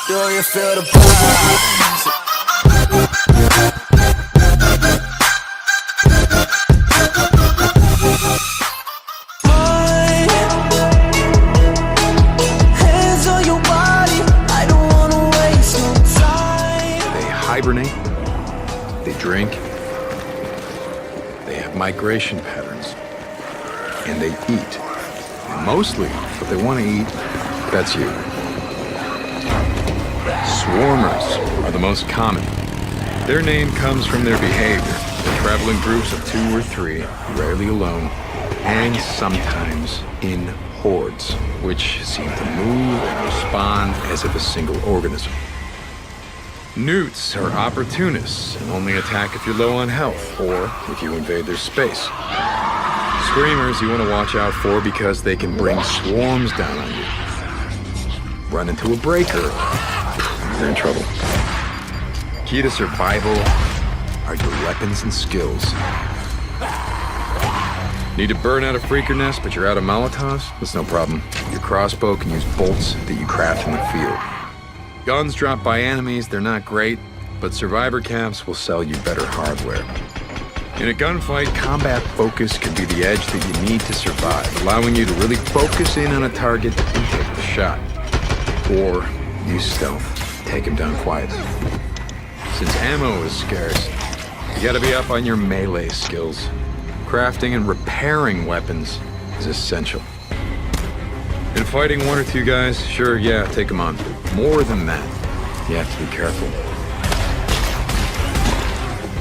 Do you feel the vibes? My hands on your body, I don't wanna waste no time. They hibernate, they drink, they have migration patterns, and they eat. And mostly, what they want to eat, that's you. Swarmers are the most common. Their name comes from their behavior. They travel in groups of 2 or 3, rarely alone, and sometimes in hordes, which seem to move and respond as if a single organism. Newts are opportunists and only attack if you're low on health or if you invade their space. Screamers you want to watch out for because they can bring swarms down on you. Run into a breaker, you're in trouble. Key to survival are your weapons and skills. Need to burn out a freaker nest, but you're out of Molotovs? That's no problem. Your crossbow can use bolts that you craft in the field. Guns dropped by enemies, they're not great, but survivor camps will sell you better hardware. In a gunfight, combat focus can be the edge that you need to survive, allowing you to really focus in on a target and take the shot. Or use stealth, take him down quietly. Since ammo is scarce, you gotta be up on your melee skills. Crafting and repairing weapons is essential. In fighting 1 or 2 guys, sure, yeah, take them on. More than that, you have to be careful.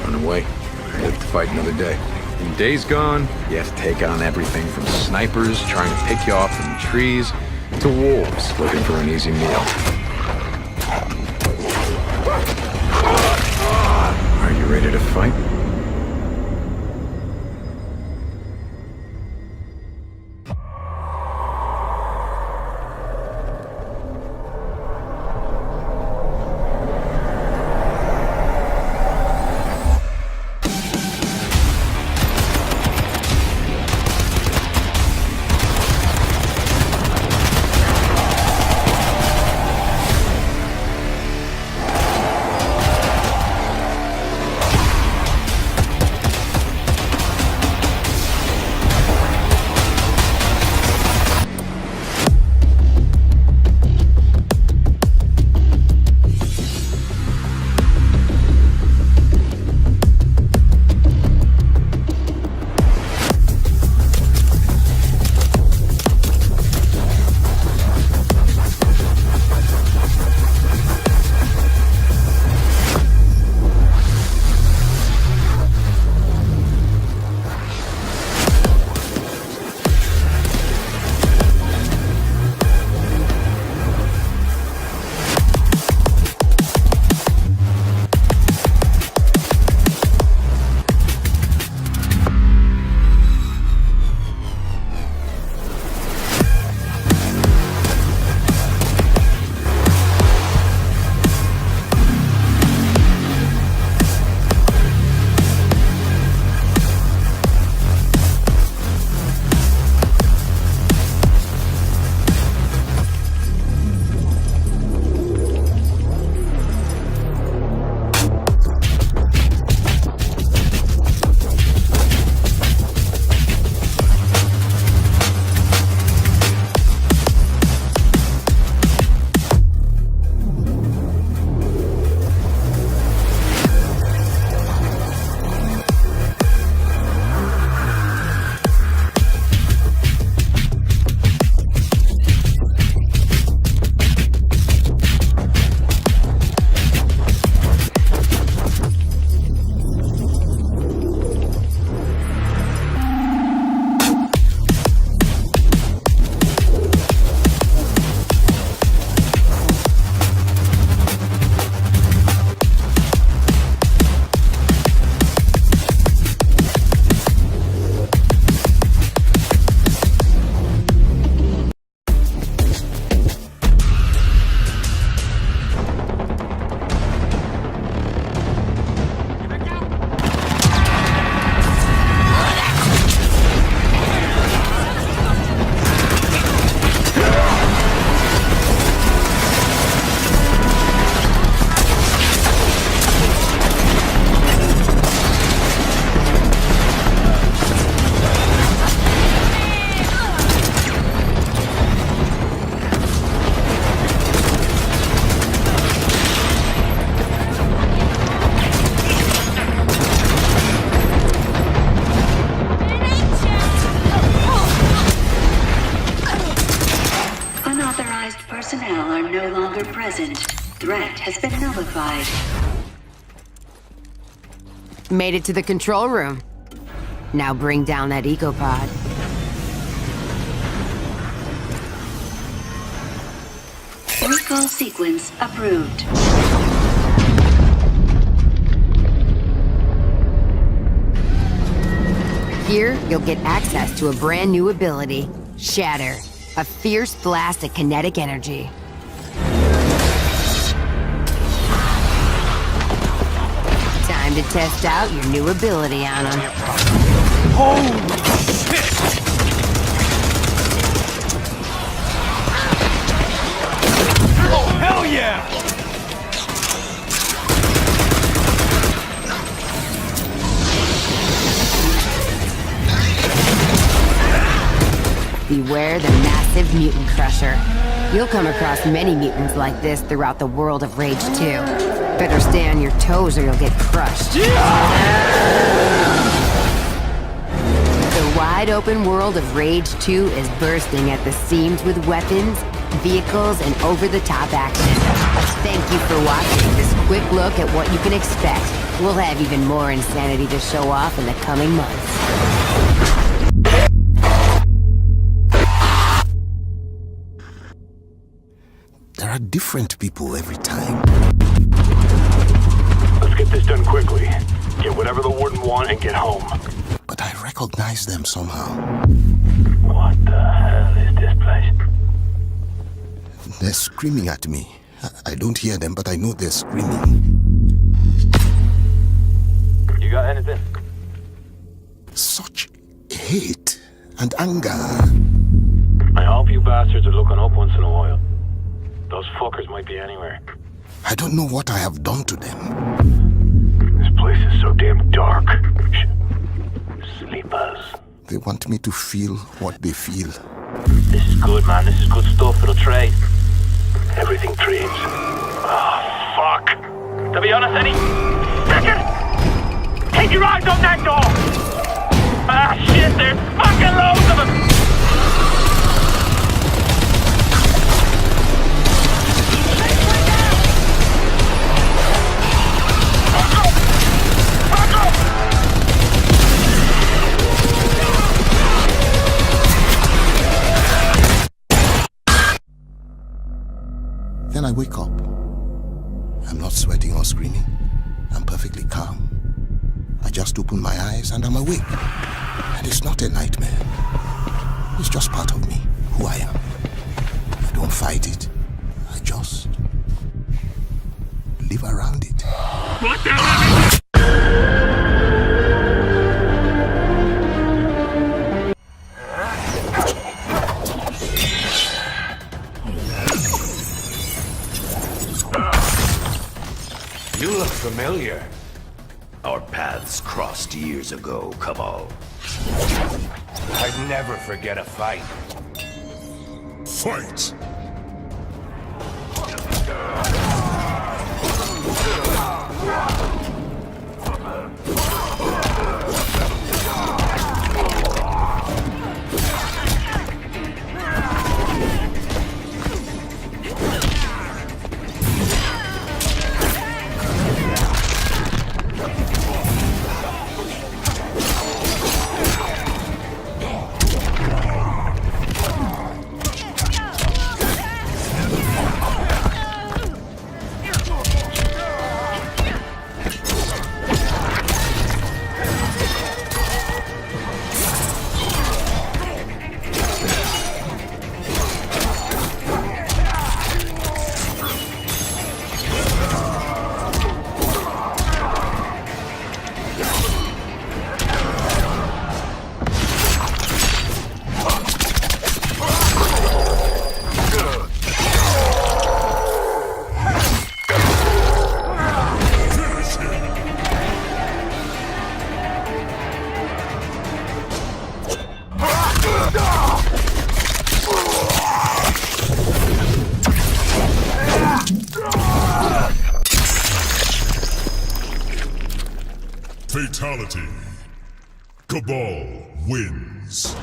Run away. Live to fight another day. In Days Gone, you have to take on everything from snipers trying to pick you off from the trees to wolves looking for an easy meal. Are you ready to fight? present. Threat has been nullified. Made it to the control room. Now bring down that ecopod. Recall sequence approved. Here, you'll get access to a brand new ability, Shatter, a fierce blast of kinetic energy. Time to test out your new ability, Anno. Holy shit! Oh, hell yeah! Beware the massive mutant crusher. You'll come across many mutants like this throughout the world of Rage 2. Better stay on your toes or you'll get crushed. The wide open world of Rage 2 is bursting at the seams with weapons, vehicles, and over-the-top action. Thank you for watching this quick look at what you can expect. We'll have even more insanity to show off in the coming months. There are different people every time. Let's get this done quickly. Get whatever the Warden want and get home. But I recognize them somehow. What the hell is this place? They're screaming at me. I don't hear them, but I know they're screaming. You got anything? Such hate and anger. I hope you bastards are looking up once in a while. Those fuckers might be anywhere. I don't know what I have done to them. This place is so damn dark. Sleepers. They want me to feel what they feel. This is good, man. This is good stuff. It'll trade. Everything trades. Oh, fuck. To be honest, Eddie, second! Keep your eyes on that door! Ah, shit, there's fucking loads of them! Then I wake up. I'm not sweating or screaming. I'm perfectly calm. I just open my eyes and I'm awake. And it's not a nightmare. It's just part of me, who I am. I don't fight it. I just live around it. What the hell? You look familiar. Our paths crossed years ago, Cabal. I'd never forget a fight. Fight! Fatality. Cabal wins.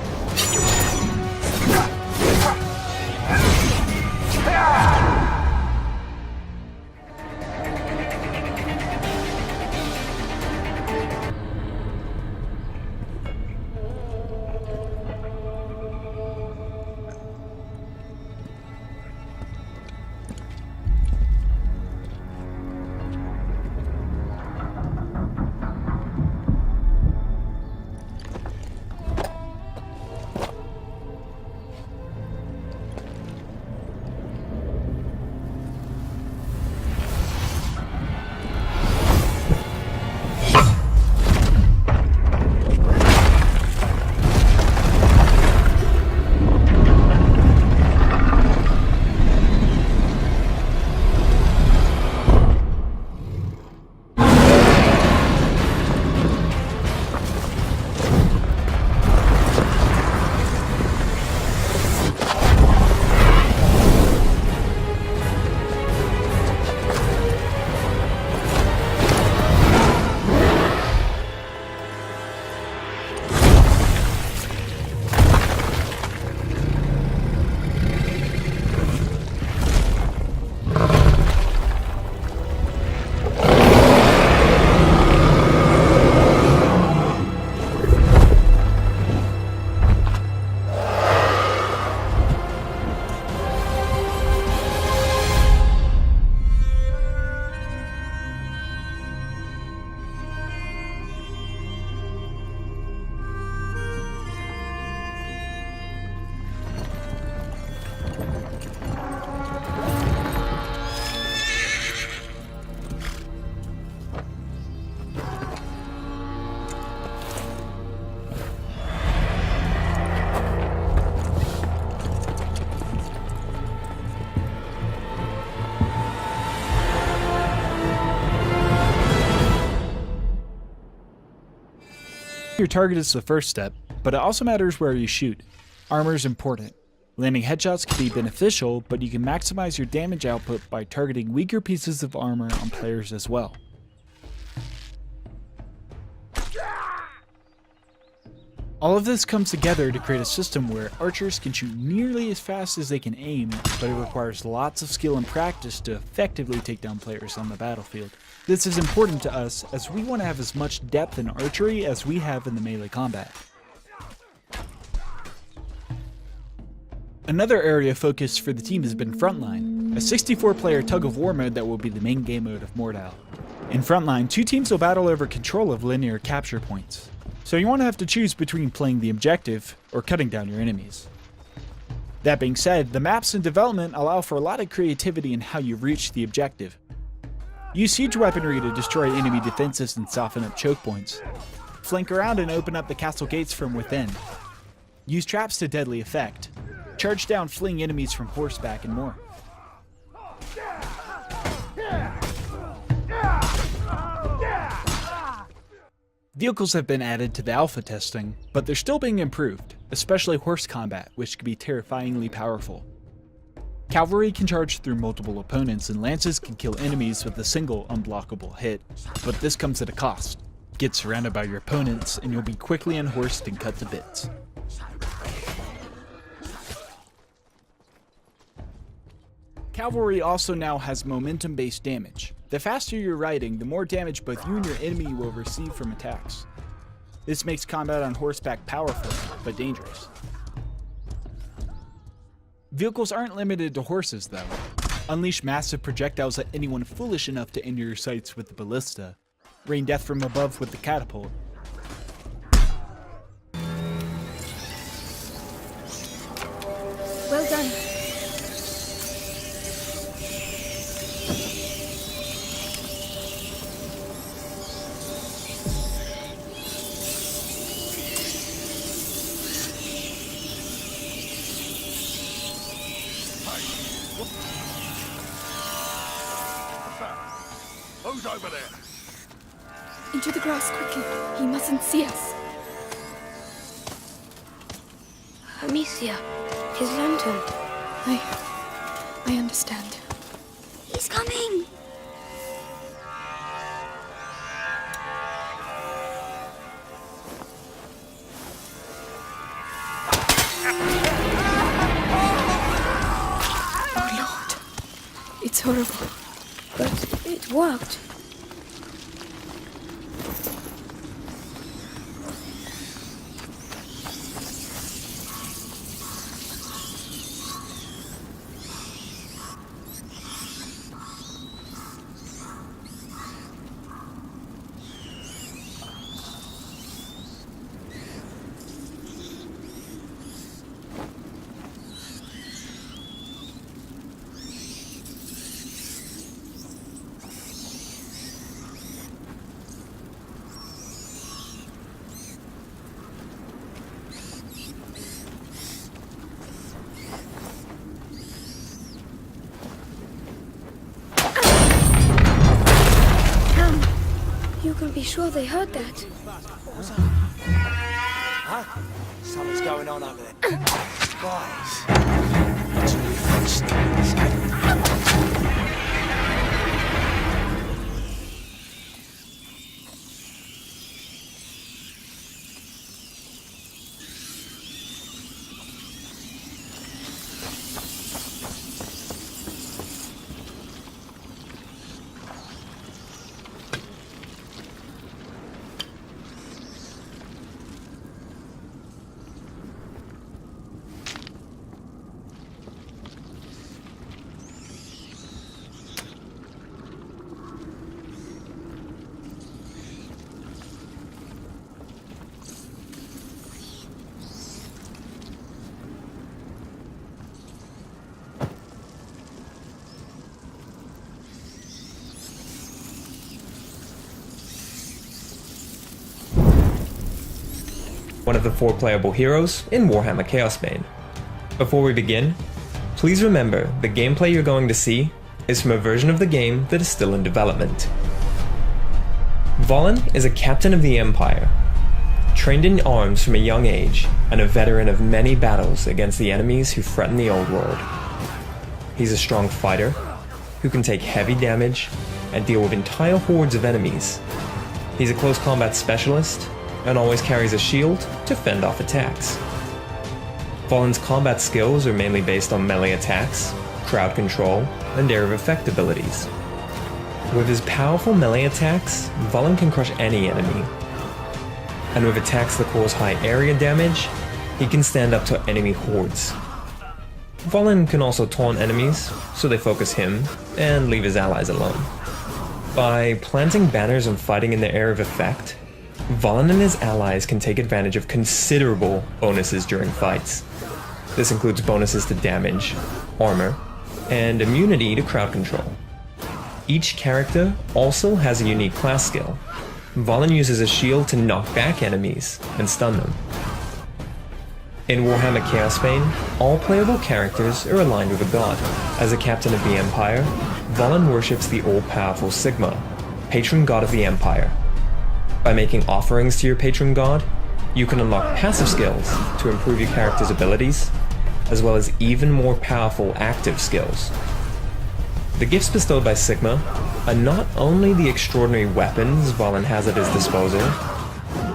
your target is the first step, but it also matters where you shoot. Armor is important. Landing headshots can be beneficial, but you can maximize your damage output by targeting weaker pieces of armor on players as well. All of this comes together to create a system where archers can shoot nearly as fast as they can aim, but it requires lots of skill and practice to effectively take down players on the battlefield. This is important to us as we want to have as much depth in archery as we have in the melee combat. Another area of focus for the team has been Frontline, a 64-player tug-of-war mode that will be the main game mode of Mordhau. In Frontline, 2 teams will battle over control of linear capture points, so you won't have to choose between playing the objective or cutting down your enemies. That being said, the maps in development allow for a lot of creativity in how you reach the objective. Use siege weaponry to destroy enemy defenses and soften up choke points. Flank around and open up the castle gates from within. Use traps to deadly effect. Charge down fleeing enemies from horseback and more. Vehicles have been added to the alpha testing, but they're still being improved, especially horse combat, which can be terrifyingly powerful. Cavalry can charge through multiple opponents, and lances can kill enemies with a single unblockable hit, but this comes at a cost. Get surrounded by your opponents, and you'll be quickly unhorsed and cut to bits. Cavalry also now has momentum-based damage. The faster you're riding, the more damage both you and your enemy will receive from attacks. This makes combat on horseback powerful, but dangerous. Vehicles aren't limited to horses though. Unleash massive projectiles at anyone foolish enough to enter your sights with the ballista. Rain death from above with the catapult. Well done. Who's over there? Into the grass quickly. He mustn't see us. Amicia, his lantern. I understand. He's coming! Oh Lord. It's horrible. But it worked. You can be sure they heard that. Huh? Something's going on over there. Guys. One of the 4 playable heroes in Warhammer Chaosbane. Before we begin, please remember the gameplay you're going to see is from a version of the game that is still in development. Valen is a captain of the Empire. trained in arms from a young age, and a veteran of many battles against the enemies who threaten the old world. He's a strong fighter who can take heavy damage and deal with entire hordes of enemies. He's a close combat specialist and always carries a shield to fend off attacks. Vahlen's combat skills are mainly based on melee attacks, crowd control, and area of effect abilities. With his powerful melee attacks, Vahlen can crush any enemy. And with attacks that cause high area damage, he can stand up to enemy hordes. Vahlen can also taunt enemies, so they focus him and leave his allies alone. By planting banners and fighting in the area of effect, Vahlen and his allies can take advantage of considerable bonuses during fights. This includes bonuses to damage, armor, and immunity to crowd control. Each character also has a unique class skill. Vahlen uses a shield to knock back enemies and stun them. In Warhammer Chaosbane, all playable characters are aligned with a god. As a captain of the Empire, Vahlen worships the all-powerful Sigma, patron god of the Empire. By making offerings to your patron god, you can unlock passive skills to improve your character's abilities, as well as even more powerful active skills. The gifts bestowed by Sigma are not only the extraordinary weapons Vahlen has at his disposal.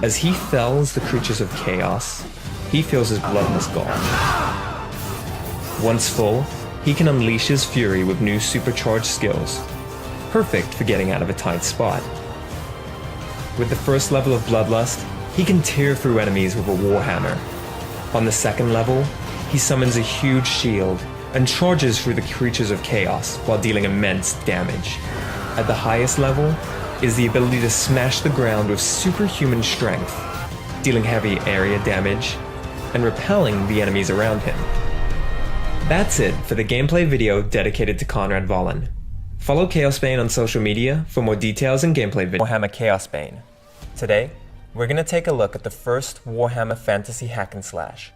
As he fells the creatures of chaos, he feels his bloodlust gall. Once full, he can unleash his fury with new supercharged skills, perfect for getting out of a tight spot. With the first level of Bloodlust, he can tear through enemies with a Warhammer. On the second level, he summons a huge shield and charges through the creatures of chaos while dealing immense damage. At the highest level is the ability to smash the ground with superhuman strength, dealing heavy area damage and repelling the enemies around him. That's it for the gameplay video dedicated to Conrad Vahlen. Follow Chaosbane on social media for more details and gameplay videos. Warhammer Chaosbane. Today, we're going to take a look at the first Warhammer Fantasy hack and slash.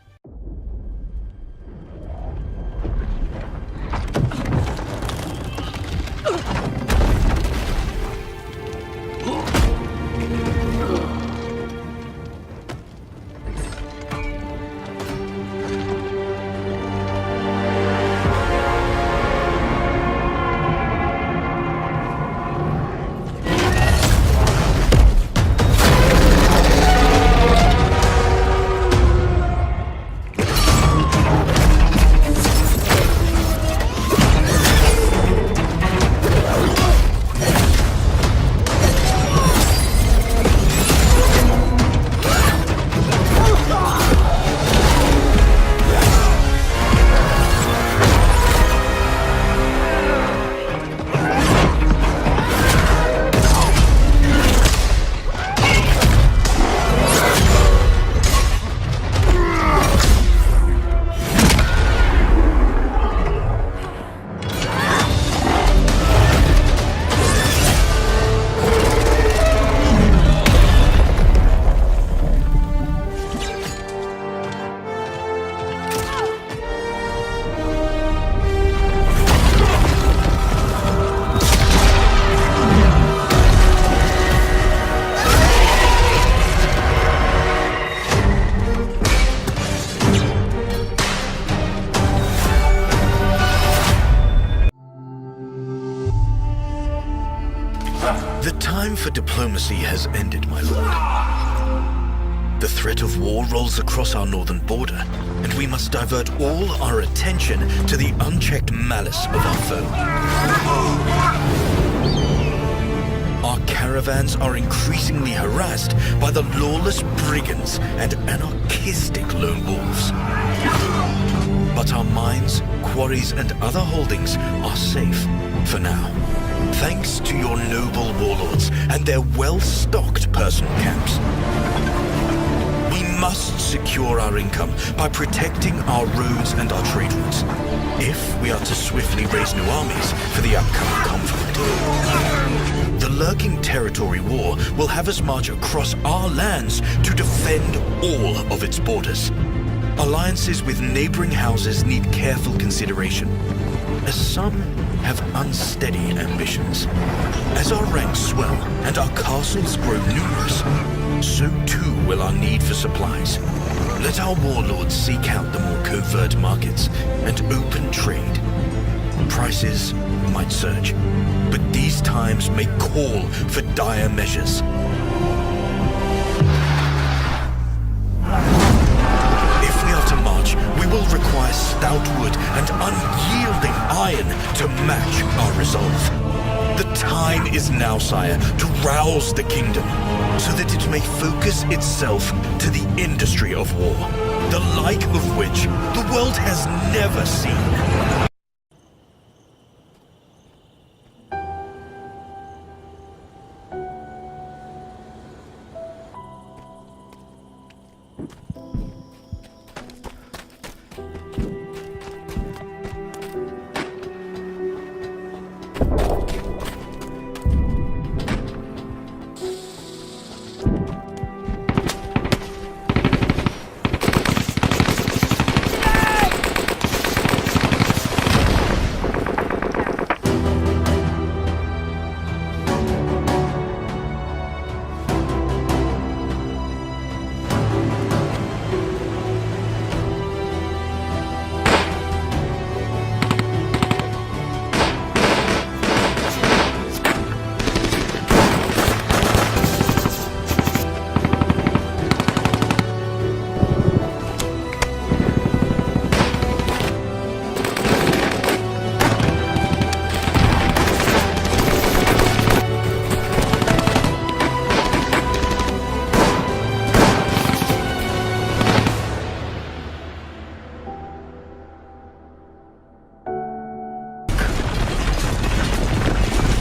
The time for diplomacy has ended, my lord. The threat of war rolls across our northern border, and we must divert all our attention to the unchecked malice of our foe. Our caravans are increasingly harassed by the lawless brigands and anarchistic lone wolves. But our mines, quarries, and other holdings are safe for now, thanks to your noble warlords and their well-stocked personal camps. We must secure our income by protecting our roads and our trade routes, if we are to swiftly raise new armies for the upcoming conflict. The lurking territory war will have us march across our lands to defend all of its borders. Alliances with neighboring houses need careful consideration, as some have unsteady ambitions. As our ranks swell and our castles grow numerous, so too will our need for supplies. Let our warlords seek out the more covert markets and open trade. Prices might surge, but these times may call for dire measures. If we are to march, we will require stout wood and unyielding iron to match our resolve. The time is now, sire, to rouse the kingdom, so that it may focus itself to the industry of war, the like of which the world has never seen.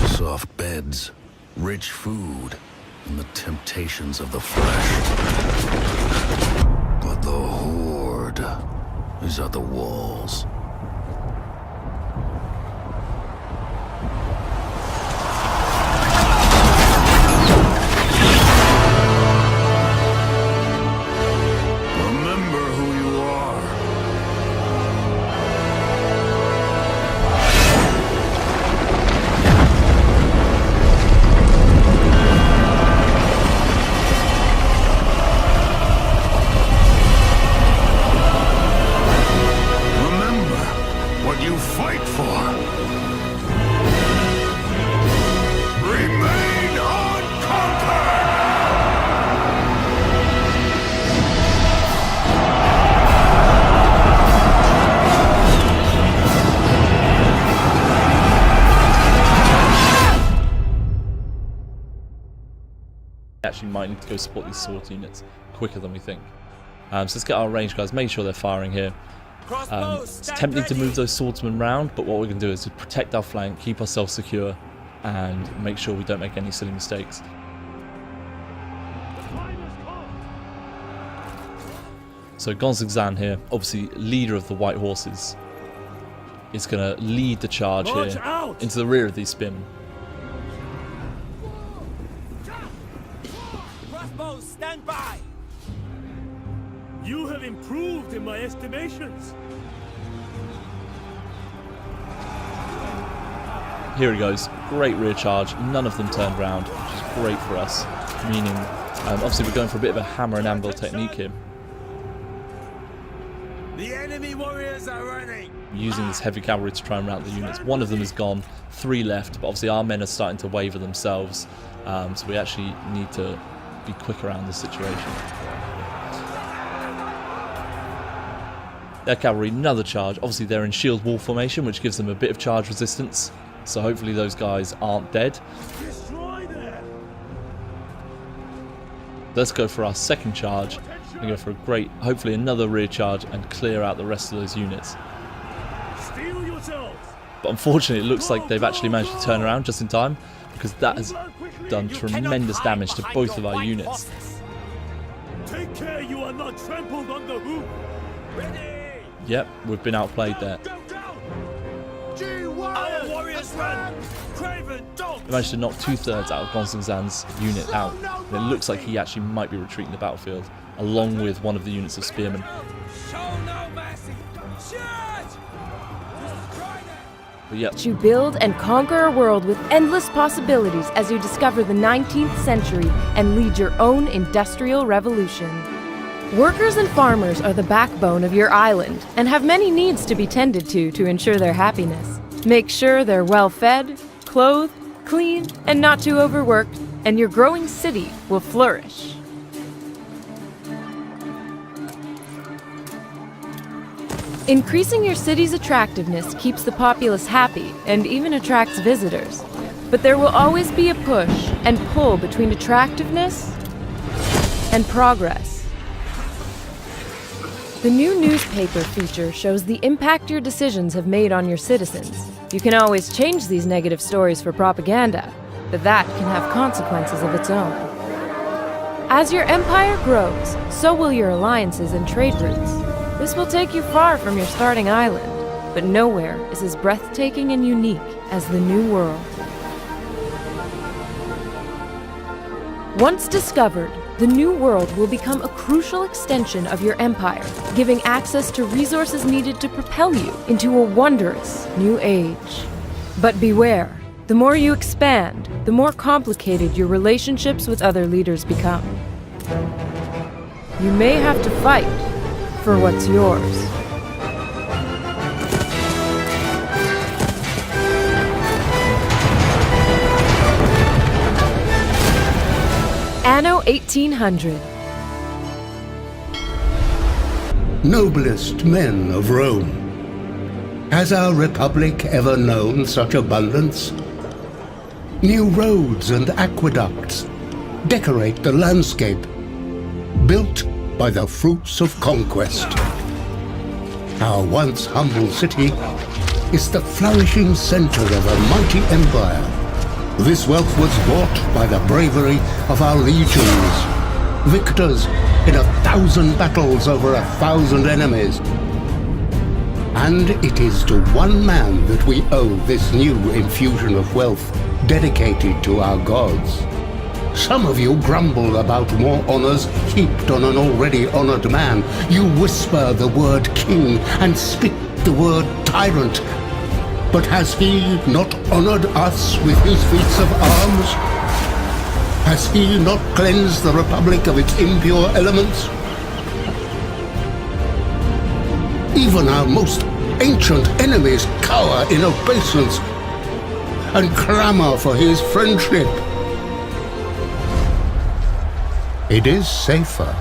Soft beds, rich food, and the temptations of the flesh. But the horde is at the walls. Remember who you are. You fight for. Remain unconquered! Actually might need to go support these sword units quicker than we think. So let's get our range guys, make sure they're firing here. It's tempting to move those swordsmen round, but what we're going to do is to protect our flank, keep ourselves secure, and make sure we don't make any silly mistakes. So Gonzagzan here, obviously leader of the White Horses, is going to lead the charge here into the rear of these spearmen. Crossbows, stand by! You have improved in my estimations. Here he goes, great rear charge, none of them turned round, which is great for us, meaning obviously we're going for a bit of a hammer and anvil technique here. The enemy warriors are running. Using this heavy cavalry to try and rout the units. One of them is gone, 3 left, but obviously our men are starting to waver themselves, so we actually need to be quick around this situation. Their cavalry, another charge. Obviously they're in shield wall formation, which gives them a bit of charge resistance. So hopefully those guys aren't dead. Let's go for our second charge and go for a great, hopefully another rear charge and clear out the rest of those units. But unfortunately it looks like they've actually managed to turn around just in time, because that has done tremendous damage to both of our units. Take care you are not trampled on the hoof. Ready! Yep, we've been outplayed there. Our warriors run! Craven, don't! We managed to knock 2/3 out of Gonzagzan's unit out. And it looks like he actually might be retreating the battlefield, along with one of the units of spearmen. Show no mercy! Shoot! But yep. You build and conquer a world with endless possibilities as you discover the 19th century and lead your own industrial revolution. Workers and farmers are the backbone of your island and have many needs to be tended to ensure their happiness. Make sure they're well fed, clothed, clean, and not too overworked, and your growing city will flourish. Increasing your city's attractiveness keeps the populace happy and even attracts visitors. But there will always be a push and pull between attractiveness and progress. The new newspaper feature shows the impact your decisions have made on your citizens. You can always change these negative stories for propaganda, but that can have consequences of its own. As your empire grows, so will your alliances and trade routes. This will take you far from your starting island, but nowhere is as breathtaking and unique as the New World. Once discovered, the New World will become a crucial extension of your empire, giving access to resources needed to propel you into a wondrous new age. But beware, the more you expand, the more complicated your relationships with other leaders become. You may have to fight for what's yours. Anno 1800. Noblest men of Rome, has our republic ever known such abundance? New roads and aqueducts decorate the landscape, built by the fruits of conquest. Our once humble city is the flourishing center of a mighty empire. This wealth was bought by the bravery of our legions, victors in 1,000 battles over 1,000 enemies. And it is to one man that we owe this new infusion of wealth dedicated to our gods. Some of you grumble about more honors heaped on an already honored man. You whisper the word king and spit the word tyrant. But has he not honored us with his feats of arms? Has he not cleansed the Republic of its impure elements? Even our most ancient enemies cower in obeisance and clamor for his friendship. It is safer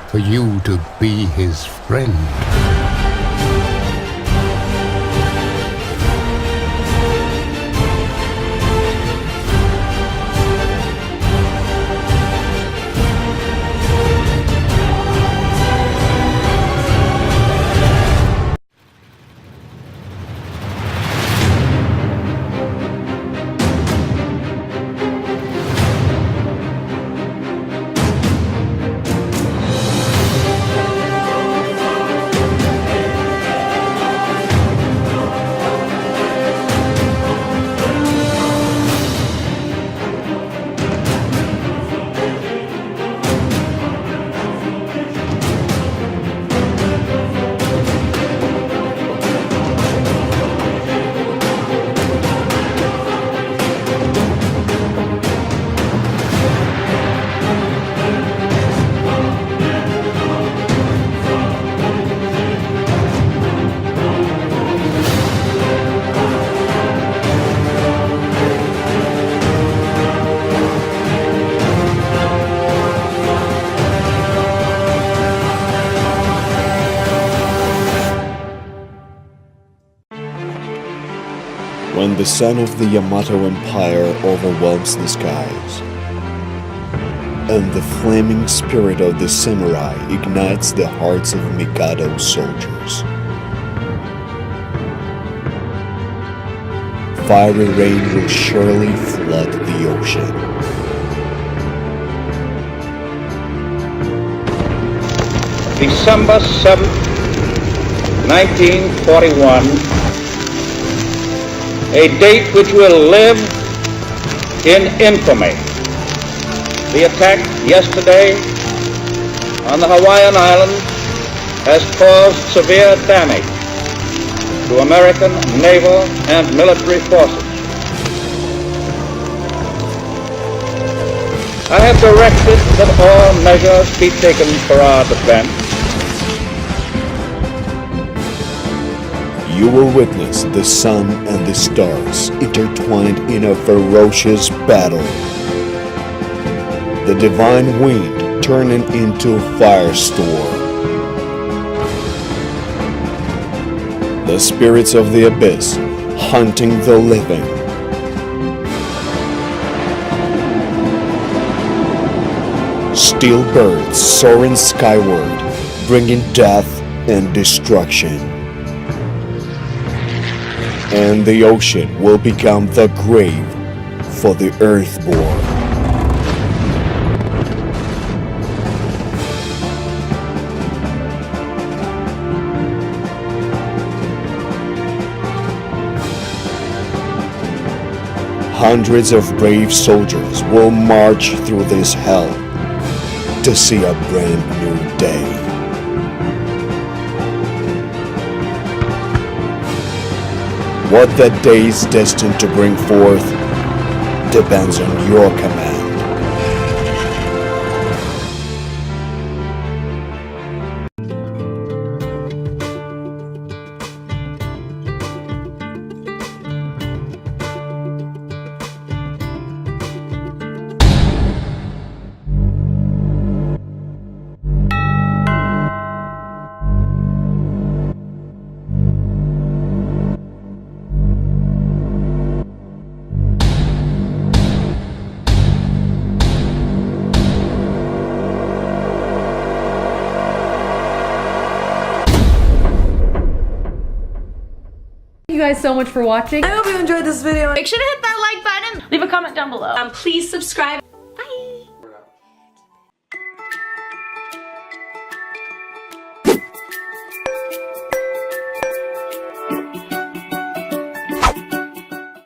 for you to be his friend. When the sun of the Yamato Empire overwhelms the skies, and the flaming spirit of the samurai ignites the hearts of Mikado's soldiers. Fiery rain will surely flood the ocean. December 7th, 1941, a date which will live in infamy. The attack yesterday on the Hawaiian Islands has caused severe damage to American naval and military forces. I have directed that all measures be taken for our defense. You will witness the sun and the stars intertwined in a ferocious battle. The divine wind turning into a firestorm. The spirits of the abyss hunting the living. Steel birds soaring skyward, bringing death and destruction. And the ocean will become the grave for the earthborn. Hundreds of brave soldiers will march through this hell to see a brand new day. What that day is destined to bring forth depends on your command. Thank you guys so much for watching. I hope you enjoyed this video. Make sure to hit that like button. Leave a comment down below. Please subscribe.